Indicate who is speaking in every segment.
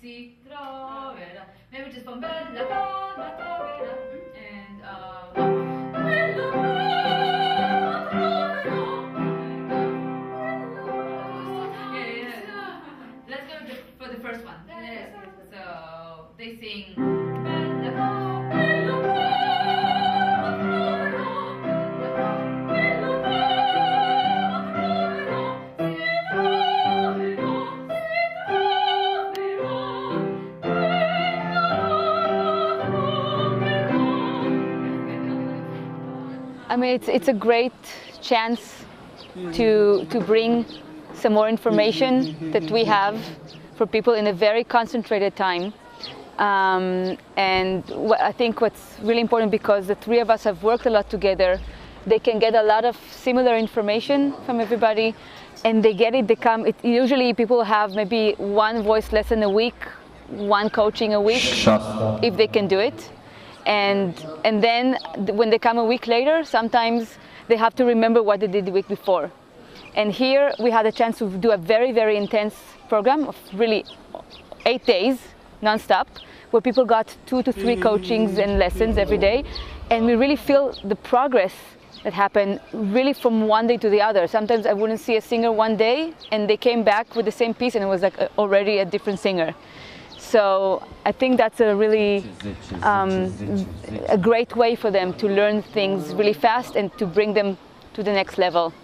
Speaker 1: si troverà. Maybe just from bella donna troverà. And bella donna troverà. Yeah. Let's go for the first one. So they sing bella donna, bella
Speaker 2: I mean, it's a great chance to bring some more information that we have for people in a very concentrated time. And I think what's really important, because the three of us have worked a lot together, they can get a lot of similar information from everybody, and they get it, usually people have maybe one voice lesson a week, one coaching a week, if they can do it. And then when they come a week later, sometimes they have to remember what they did the week before. And here we had a chance to do a very, very intense program of really 8 days, non-stop, where people got 2 to 3 coachings and lessons every day. And we really feel the progress that happened really from one day to the other. Sometimes I wouldn't see a singer one day and they came back with the same piece and it was like already a different singer. So I think that's a really a great way for them to learn things really fast and to bring them to the next level.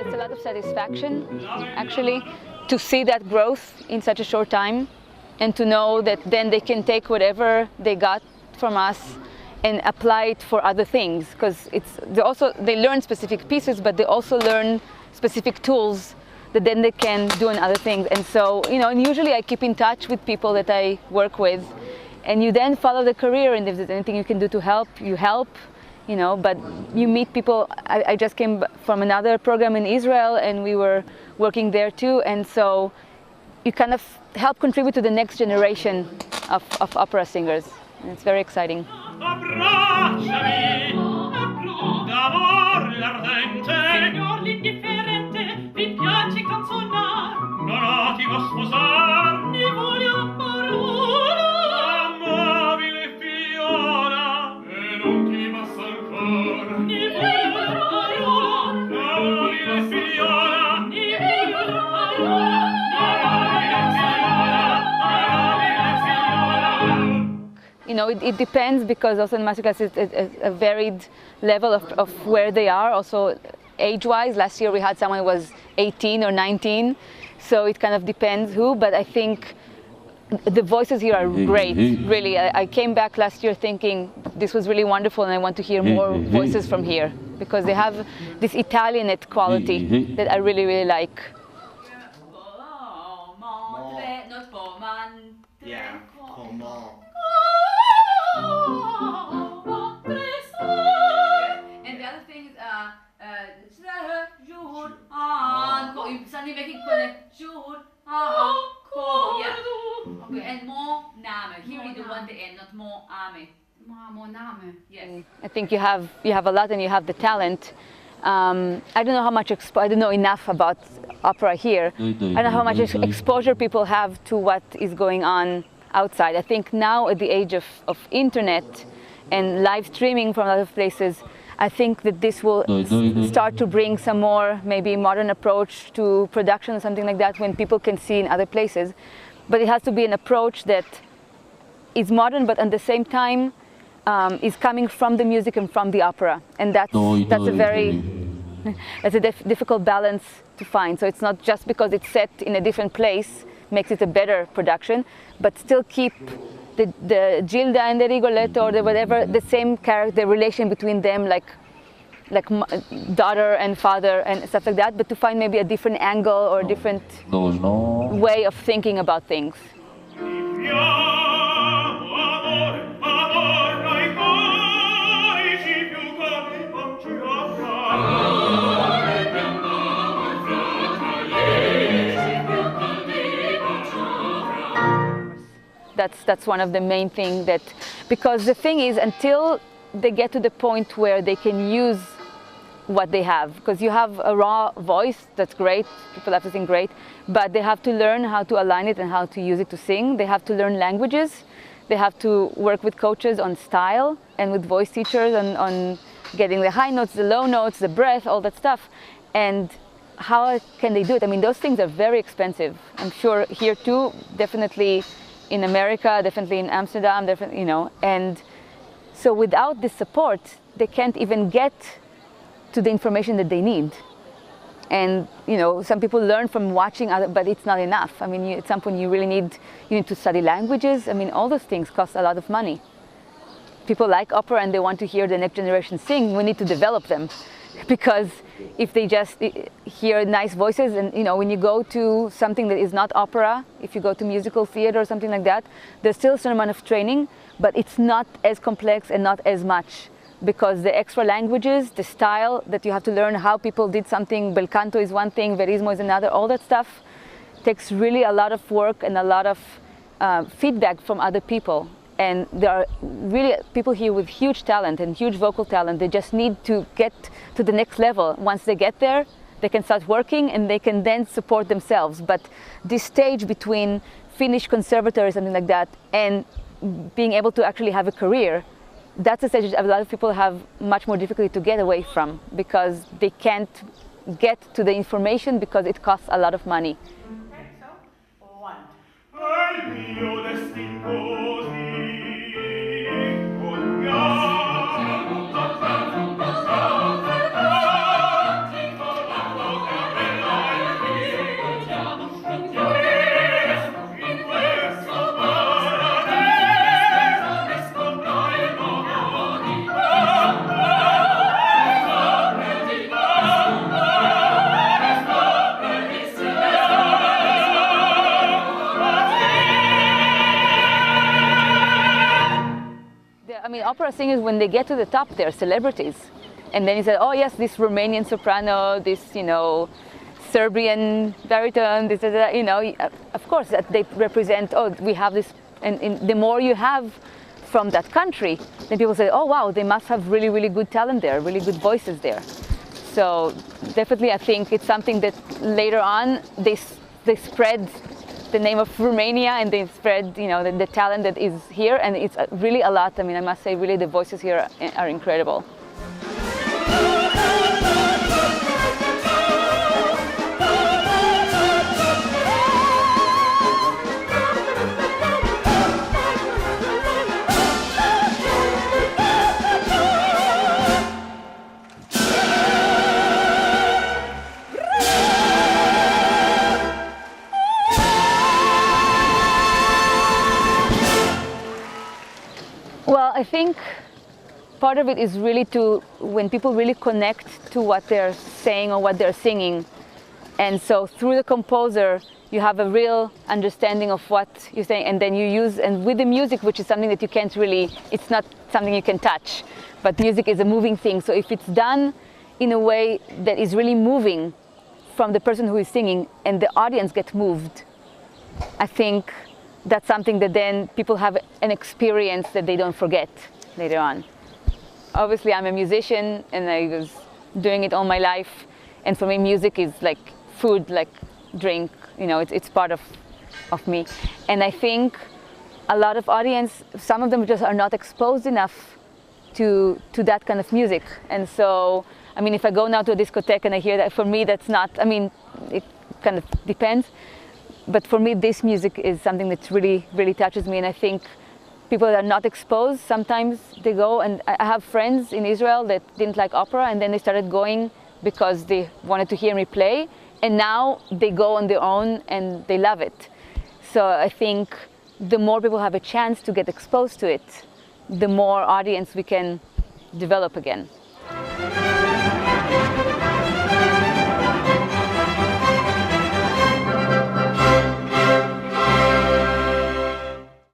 Speaker 2: It's a lot of satisfaction, actually, to see that growth in such a short time, and to know that then they can take whatever they got from us and apply it for other things, because they learn specific pieces, but they also learn specific tools that then they can do in other things. And so, and usually I keep in touch with people that I work with, and you then follow the career, and if there's anything you can do to help, you help, but you meet people. I just came from another program in Israel, and we were working there too, and so you kind of help contribute to the next generation of opera singers, and it's very exciting. It depends, because also in masterclass it's a varied level of where they are, also age-wise. Last year we had someone who was 18 or 19, so it kind of depends who, but I think the voices here are great, really. I came back last year thinking this was really wonderful and I want to hear more voices from here, because they have this Italianate quality that I really, really like.
Speaker 3: Yeah,
Speaker 1: and the other thing is you suddenly make it yeah. Okay, and more name. Here we do one the end, not more ame. More name. Yes.
Speaker 2: I think you have a lot, and you have the talent. I don't know how much I don't know enough about opera here. I don't know how much exposure people have to what is going on outside. I think now at the age of internet and live streaming from other places, I think that this will start to bring some more maybe modern approach to production or something like that, when people can see in other places. But it has to be an approach that is modern, but at the same time is coming from the music and from the opera, and that's a very that's a difficult balance to find. So it's not just because it's set in a different place makes it a better production, but still keep the Gilda and the Rigoletto or the whatever, the same character, the relation between them, like daughter and father and stuff like that, but to find maybe a different angle or a different way of thinking about things. That's one of the main things, that because the thing is, until they get to the point where they can use what they have, because you have a raw voice, that's great, people have to sing great, but they have to learn how to align it and how to use it to sing. They have to learn languages, they have to work with coaches on style and with voice teachers on getting the high notes, the low notes, the breath, all that stuff. And how can they do it? I mean, those things are very expensive. I'm sure here too, definitely in America, definitely in Amsterdam, definitely, you know. And so without this support, they can't even get to the information that they need. And you know, some people learn from watching other, but it's not enough. I mean, at some point you need to study languages. I mean, all those things cost a lot of money. People like opera and they want to hear the next generation sing. We need to develop them, because if they just hear nice voices, and you know, when you go to something that is not opera, if you go to musical theater or something like that, there's still a certain amount of training, but it's not as complex and not as much, because the extra languages, the style that you have to learn, how people did something, Bel Canto is one thing, Verismo is another, all that stuff takes really a lot of work and a lot of feedback from other people. And there are really people here with huge talent and huge vocal talent. They just need to get to the next level. Once they get there, they can start working and they can then support themselves. But this stage between Finnish conservatory or something like that and being able to actually have a career, that's a stage that a lot of people have much more difficulty to get away from, because they can't get to the information because it costs a lot of money.
Speaker 3: Okay, so one.
Speaker 2: I mean, opera singers, when they get to the top, they're celebrities. And then you say, oh yes, this Romanian soprano, this, you know, Serbian baritone, this, you know, of course that they represent, oh, we have this, and the more you have from that country, then people say, oh wow, they must have really, really good talent there, really good voices there. So definitely I think it's something that later on they spread the name of Romania, and they spread, you know, the talent that is here, and it's really a lot. I mean, I must say, really, the voices here are incredible. Well, I think part of it is really when people really connect to what they're saying or what they're singing. And so through the composer, you have a real understanding of what you're saying, and then you use, and with the music, which is something that you can't really, it's not something you can touch, but music is a moving thing. So if it's done in a way that is really moving from the person who is singing and the audience gets moved, I think that's something that then people have an experience that they don't forget later on. Obviously, I'm a musician and I was doing it all my life. And for me, music is like food, like drink, you know, it's part of me. And I think a lot of audience, some of them just are not exposed enough to that kind of music. And so, I mean, if I go now to a discotheque and I hear that, for me, that's not, I mean, it kind of depends. But for me, this music is something that really, really touches me. And I think people that are not exposed, sometimes they go, and I have friends in Israel that didn't like opera, and then they started going because they wanted to hear me play, and now they go on their own and they love it. So I think the more people have a chance to get exposed to it, the more audience we can develop again.